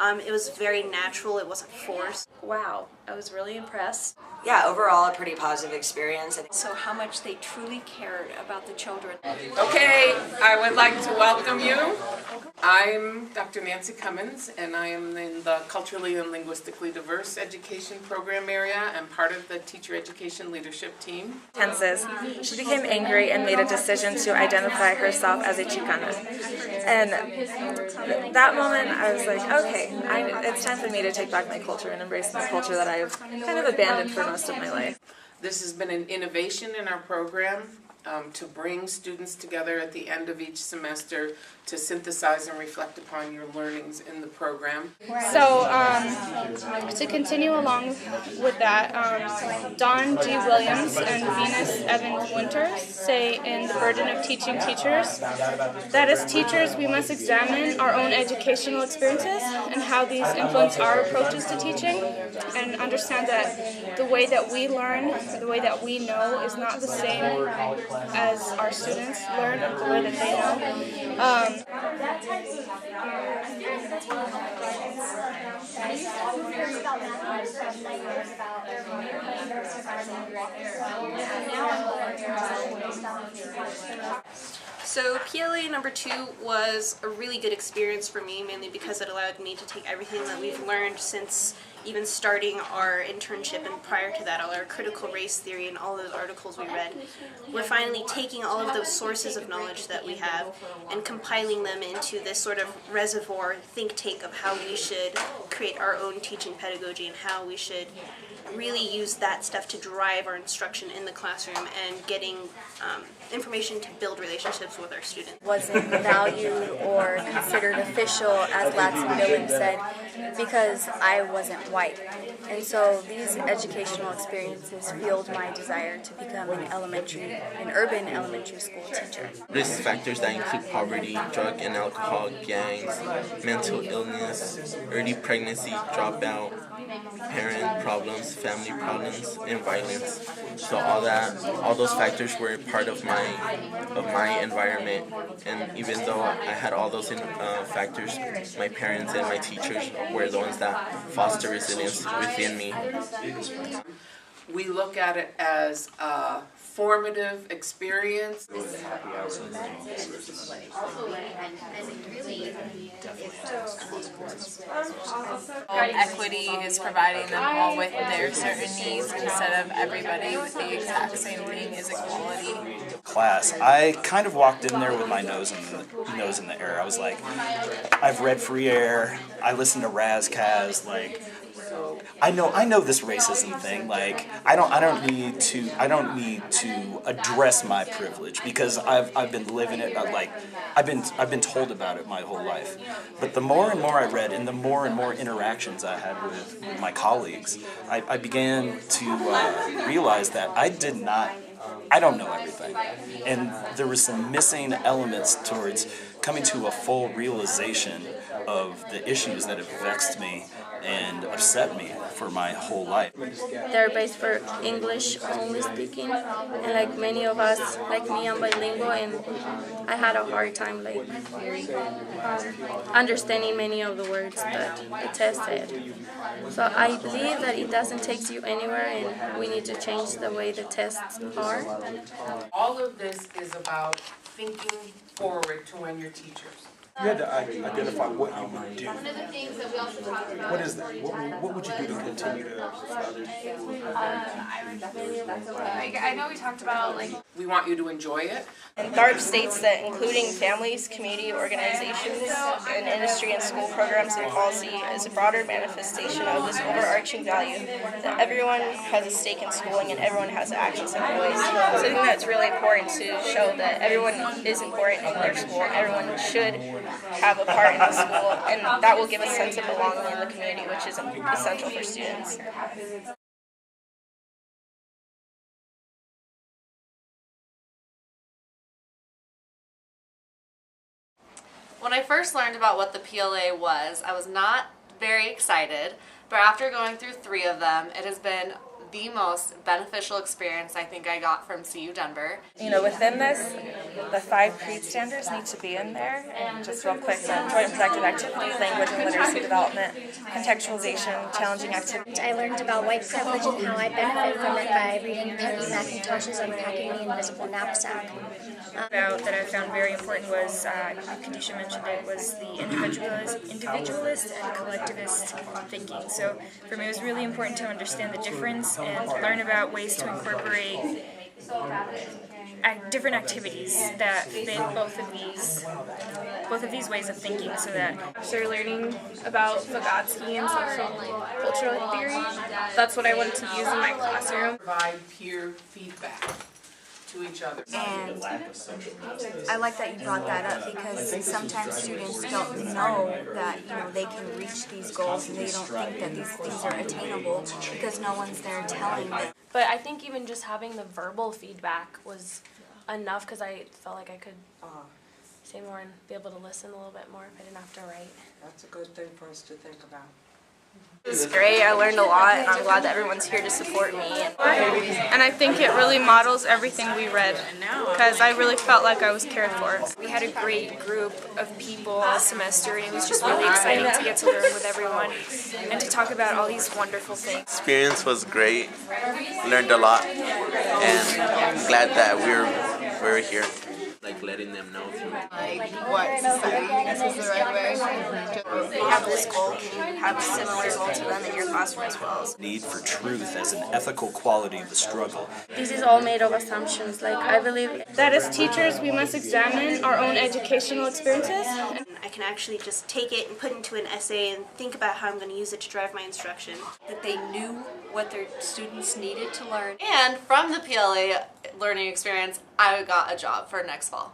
It was very natural, it wasn't forced. Wow, I was really impressed. Yeah, overall a pretty positive experience. So how much they truly cared about the children. Okay, I would like to welcome you. I'm Dr. Nancy Cummins, and I am in the Culturally and Linguistically Diverse Education Program area and part of the Teacher Education Leadership Team. Tenses. She became angry and made a decision to identify herself as a Chicana. And that moment I was like, okay, it's time for me to take back my culture and embrace my culture that I've kind of abandoned for most of my life. This has been an innovation in our program to bring students together at the end of each semester to synthesize and reflect upon your learnings in the program. So to continue along with that, Don G. Williams and Venus Evans Winters say in The Burden of Teaching Teachers that as teachers we must examine our own educational experiences and how these influence our approaches to teaching, and understand that the way that we learn, the way that we know is not the same as our students learn or the way that they know. So PLA number 2 was a really good experience for me, mainly because it allowed me to take everything that we've learned since even starting our internship, and prior to that all our critical race theory and all those articles we read. We're finally taking all of those sources of knowledge that we have and compiling them into this sort of reservoir think tank of how we should create our own teaching pedagogy and how we should really use that stuff to drive our instruction in the classroom and getting information to build relationships with our students. Wasn't valued or considered official, as Latson Billings said, because I wasn't white. And so these educational experiences fueled my desire to become an urban elementary school teacher. Risk factors that include poverty, drug and alcohol, gangs, mental illness, early pregnancy, dropout, parent problems, family problems, and violence. So all those factors were part of my environment, and even though I had all those factors, my parents and my teachers were the ones that foster resilience within me. We look at it as a formative experience. Equity is providing them all with their certain needs instead of everybody with the exact same thing as equality. Class, I kind of walked in there with my nose in the air. I was like, I've read Free Air, I listened to Razkaz, like, I know this racism thing. Like, I don't need to address my privilege because I've been living it. Like, I've been told about it my whole life. But the more and more I read, and the more interactions I had with my colleagues, I began to realize that I don't know everything, and there was some missing elements towards coming to a full realization of the issues that have vexed me and upset me for my whole life. They're based for English only speaking, and like many of us, like me, I'm bilingual, and I had a hard time understanding many of the words that the test said. So I believe that it doesn't take you anywhere, and we need to change the way the tests are. All of this is about thinking forward to when you're teachers. You had to identify what you would do. What is that? What would you do to continue to I know we talked about we want you to enjoy it. DART states that including families, community organizations, and industry and school programs and policy is a broader manifestation of this overarching value that everyone has a stake in schooling and everyone has actions in voice. So I think that's really important to show that everyone is important in their school. Everyone should have a part in the school, and that will give a sense of belonging in the community, which is essential for students. When I first learned about what the PLA was, I was not very excited, but after going through 3 of them, it has been the most beneficial experience I think I got from CU Denver. You know, within this, the 5 CREED standards need to be in there. And just real quick, joint and productive activity, language and literacy development, contextualization, challenging activity. I learned about white privilege and how I benefit from it by reading Peggy McIntosh's Unpacking the Invisible Knapsack. That I found very important was, Kanisha mentioned it, was the individualist and collectivist thinking. So for me it was really important to understand the difference and learn about ways to incorporate different activities that fit both of these ways of thinking, so that After learning about Vygotsky and social cultural theory, that's what I wanted to use in my classroom. Provide peer feedback to each other. And I like that you brought that up, because sometimes students don't know that they can reach these goals, and they don't think that these things are attainable because no one's there telling them. But I think even just having the verbal feedback was enough, because I felt like I could say more and be able to listen a little bit more if I didn't have to write. That's a good thing for us to think about. It was great. I learned a lot, and I'm glad that everyone's here to support me. And I think it really models everything we read, because I really felt like I was cared for. We had a great group of people all semester, and it was just really exciting to get to learn with everyone and to talk about all these wonderful things. Experience was great. Learned a lot, and I'm glad that we're here. Like letting them know. Like what society thinks is the right way. They have this goal, you have a similar goal to them in your classroom as well. Need for truth as an ethical quality of the struggle. This is all made of assumptions. Like, I believe that as teachers we must examine our own educational experiences. I can actually just take it and put it into an essay and think about how I'm going to use it to drive my instruction. That they knew what their students needed to learn. And from the PLA learning experience, I got a job for next fall.